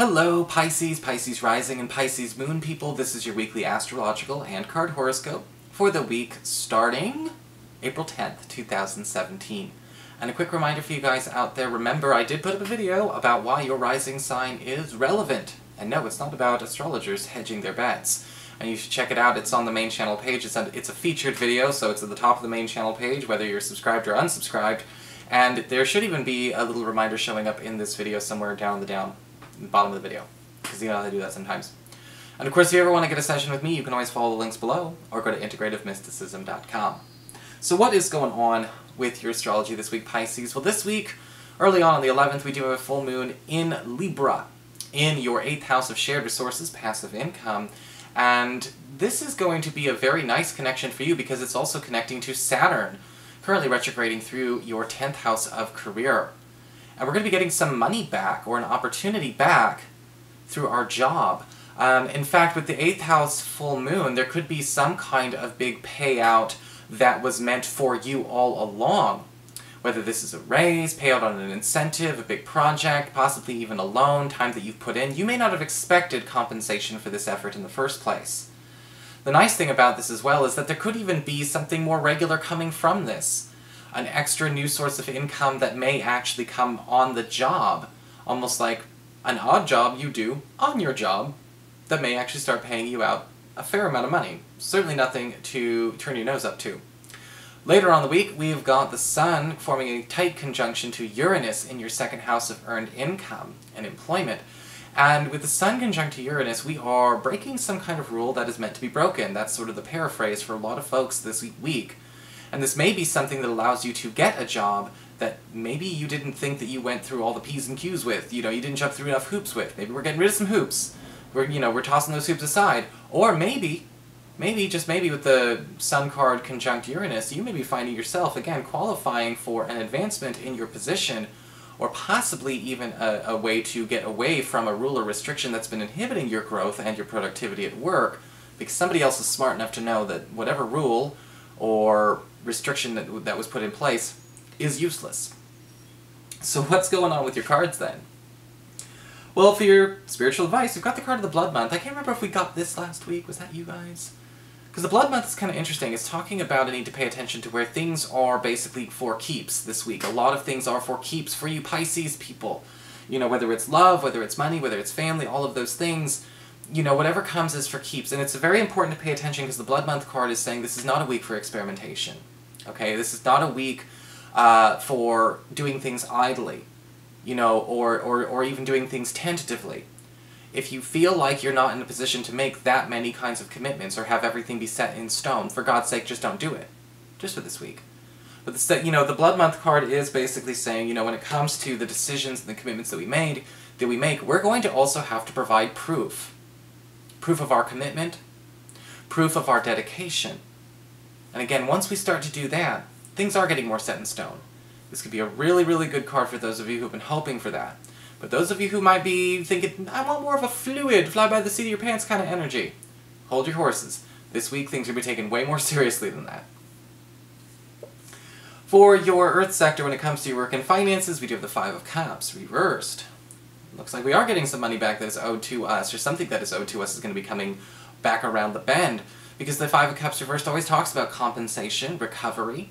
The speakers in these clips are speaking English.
Hello Pisces, Pisces rising, and Pisces moon people. This is your weekly astrological and card horoscope for the week starting April 10th, 2017. And a quick reminder for you guys out there, remember I did put up a video about why your rising sign is relevant. And no, it's not about astrologers hedging their bets. And you should check it out, it's on the main channel page. It's a featured video, so it's at the top of the main channel page, whether you're subscribed or unsubscribed. And there should even be a little reminder showing up in this video somewhere down the bottom of the video, because you know how they do that sometimes. And of course, if you ever want to get a session with me, you can always follow the links below, or go to integrativemysticism.com. So what is going on with your astrology this week, Pisces? Well, this week, early on the 11th, we do have a full moon in Libra, in your 8th house of shared resources, passive income, and this is going to be a very nice connection for you because it's also connecting to Saturn, currently retrograding through your 10th house of career. And we're going to be getting some money back, or an opportunity back, through our job. In fact, with the 8th house full moon, there could be some kind of big payout that was meant for you all along. Whether this is a raise, payout on an incentive, a big project, possibly even a loan, time that you've put in, you may not have expected compensation for this effort in the first place. The nice thing about this as well is that there could even be something more regular coming from this. An extra new source of income that may actually come on the job, almost like an odd job you do on your job that may actually start paying you out a fair amount of money. Certainly nothing to turn your nose up to. Later on in the week, we've got the Sun forming a tight conjunction to Uranus in your 2nd house of earned income and employment. And with the Sun conjunct to Uranus, we are breaking some kind of rule that is meant to be broken. That's sort of the paraphrase for a lot of folks this week. And this may be something that allows you to get a job that maybe you didn't think that you went through all the P's and Q's with. You know, you didn't jump through enough hoops with. Maybe we're getting rid of some hoops. We're tossing those hoops aside. Or maybe, just maybe with the Sun card conjunct Uranus, you may be finding yourself, again, qualifying for an advancement in your position, or possibly even a way to get away from a rule or restriction that's been inhibiting your growth and your productivity at work, because somebody else is smart enough to know that whatever rule or restriction that was put in place is useless. So what's going on with your cards then? Well, for your spiritual advice, you've got the card of the Blood Month. I can't remember if we got this last week. Was that you guys? Because the Blood Month is kind of interesting. It's talking about a need to pay attention to where things are basically for keeps this week. A lot of things are for keeps for you Pisces people. You know, whether it's love, whether it's money, whether it's family, all of those things. You know, whatever comes is for keeps. And it's very important to pay attention because the Blood Month card is saying this is not a week for experimentation. Okay, this is not a week for doing things idly, you know, or even doing things tentatively. If you feel like you're not in a position to make that many kinds of commitments or have everything be set in stone, for God's sake, just don't do it. Just for this week. But the Blood Month card is basically saying, you know, when it comes to the decisions and the commitments that we make, we're going to also have to provide proof. Proof of our commitment, proof of our dedication. And again, once we start to do that, things are getting more set in stone. This could be a really, really good card for those of you who've been hoping for that. But those of you who might be thinking, I want more of a fluid, fly by the seat of your pants kind of energy, hold your horses. This week, things are going to be taken way more seriously than that. For your Earth sector, when it comes to your work and finances, we do have the 5 of Cups, reversed. Looks like we are getting some money back that is owed to us, or something that is owed to us is going to be coming back around the bend, because the 5 of Cups reversed always talks about compensation, recovery,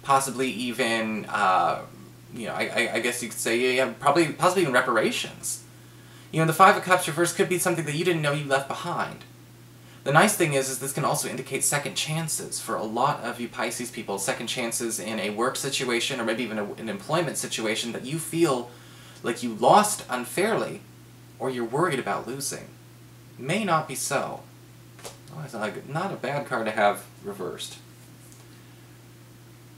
possibly even, you know, I guess you could say, yeah, possibly even reparations. You know, the 5 of Cups reversed could be something that you didn't know you left behind. The nice thing is this can also indicate second chances for a lot of you Pisces people, second chances in a work situation, or maybe even an employment situation that you feel like you lost unfairly, or you're worried about losing. May not be so. Oh, it's not a bad card to have reversed.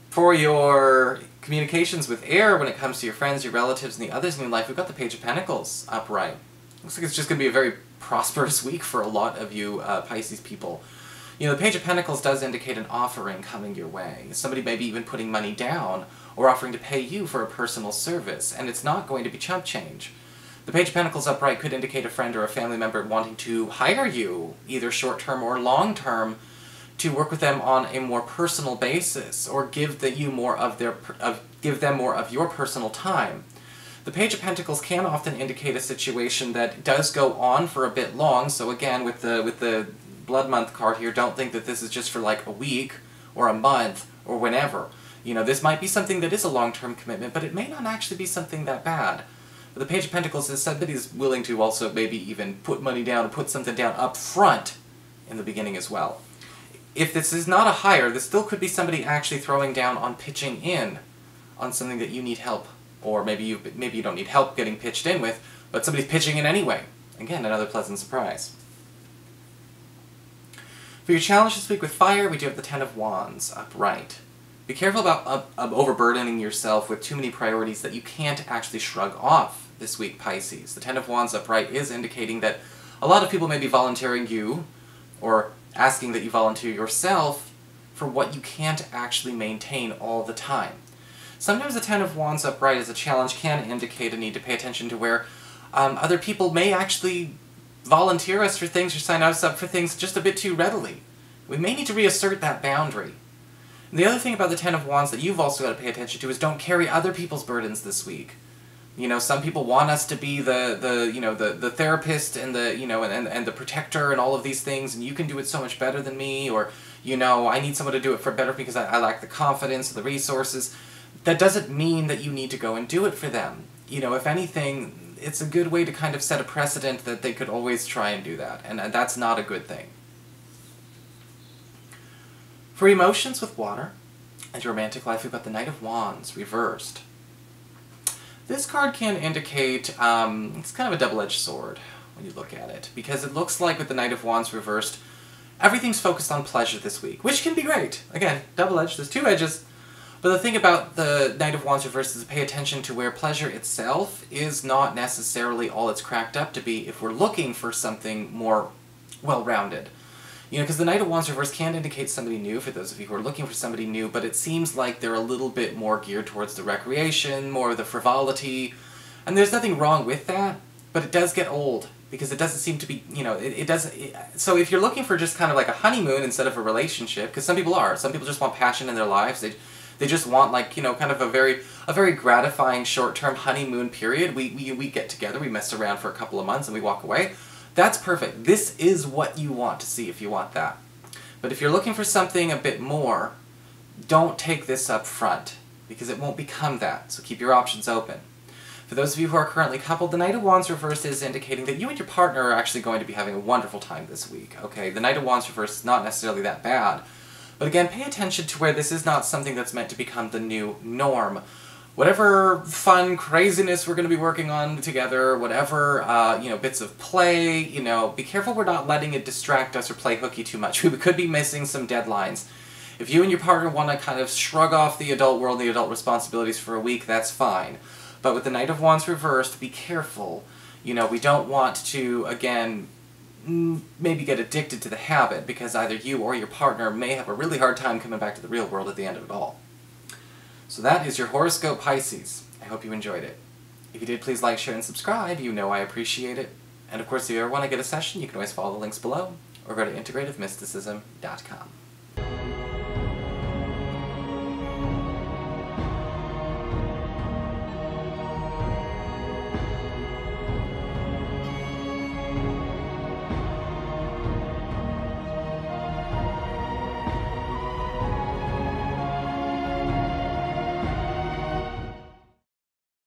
For your communications with air, when it comes to your friends, your relatives, and the others in your life, we've got the Page of Pentacles upright. Looks like it's just going to be a very prosperous week for a lot of you Pisces people. You know, the Page of Pentacles does indicate an offering coming your way. Somebody may be even putting money down, or offering to pay you for a personal service, and it's not going to be chump change. The Page of Pentacles upright could indicate a friend or a family member wanting to hire you, either short-term or long-term, to work with them on a more personal basis, or give them more of your personal time. The Page of Pentacles can often indicate a situation that does go on for a bit long, so again, with the Blood Month card here, don't think that this is just for like a week, or a month, or whenever. You know, this might be something that is a long-term commitment, but it may not actually be something that bad. But the Page of Pentacles is somebody's willing to also maybe even put money down or put something down up front in the beginning as well. If this is not a hire, this still could be somebody actually throwing down on pitching in on something that you need help, or maybe you don't need help getting pitched in with, but somebody's pitching in anyway. Again, another pleasant surprise. For your challenge this week with fire, we do have the Ten of Wands upright. Be careful about overburdening yourself with too many priorities that you can't actually shrug off this week, Pisces. The Ten of Wands upright is indicating that a lot of people may be volunteering you, or asking that you volunteer yourself, for what you can't actually maintain all the time. Sometimes the Ten of Wands upright as a challenge can indicate a need to pay attention to where other people may actually volunteer us for things or sign us up for things just a bit too readily. We may need to reassert that boundary. And the other thing about the Ten of Wands that you've also got to pay attention to is don't carry other people's burdens this week. You know, some people want us to be the therapist and and the protector and all of these things, and you can do it so much better than me, or, you know, I need someone to do it for better because I lack the confidence, the resources. That doesn't mean that you need to go and do it for them. You know, if anything, it's a good way to kind of set a precedent that they could always try and do that, and that's not a good thing. For emotions with water and your romantic life, we've got the Knight of Wands reversed. This card can indicate, it's kind of a double-edged sword when you look at it, because it looks like with the Knight of Wands reversed, everything's focused on pleasure this week, which can be great. Again, double-edged, there's two edges. But the thing about the Knight of Wands reversed is to pay attention to where pleasure itself is not necessarily all it's cracked up to be if we're looking for something more well-rounded. You know, because the Knight of Wands reversed can indicate somebody new, for those of you who are looking for somebody new, but it seems like they're a little bit more geared towards the recreation, more of the frivolity, and there's nothing wrong with that, but it does get old, because it doesn't seem to be, you know, so if you're looking for just kind of like a honeymoon instead of a relationship, because some people just want passion in their lives, they just want, like, you know, kind of a very gratifying short-term honeymoon period. We get together, we mess around for a couple of months, and we walk away. That's perfect. This is what you want to see if you want that. But if you're looking for something a bit more, don't take this up front, because it won't become that, so keep your options open. For those of you who are currently coupled, the Knight of Wands reversed is indicating that you and your partner are actually going to be having a wonderful time this week, okay? The Knight of Wands reversed is not necessarily that bad, but again, pay attention to where this is not something that's meant to become the new norm. Whatever fun craziness we're going to be working on together, whatever, you know, bits of play, you know, be careful we're not letting it distract us or play hooky too much. We could be missing some deadlines. If you and your partner want to kind of shrug off the adult world, the adult responsibilities for a week, that's fine. But with the Knight of Wands reversed, be careful. You know, we don't want to, again, maybe get addicted to the habit, because either you or your partner may have a really hard time coming back to the real world at the end of it all. So that is your horoscope, Pisces. I hope you enjoyed it. If you did, please like, share, and subscribe. You know I appreciate it. And of course, if you ever want to get a session, you can always follow the links below, or go to integrativemysticism.com.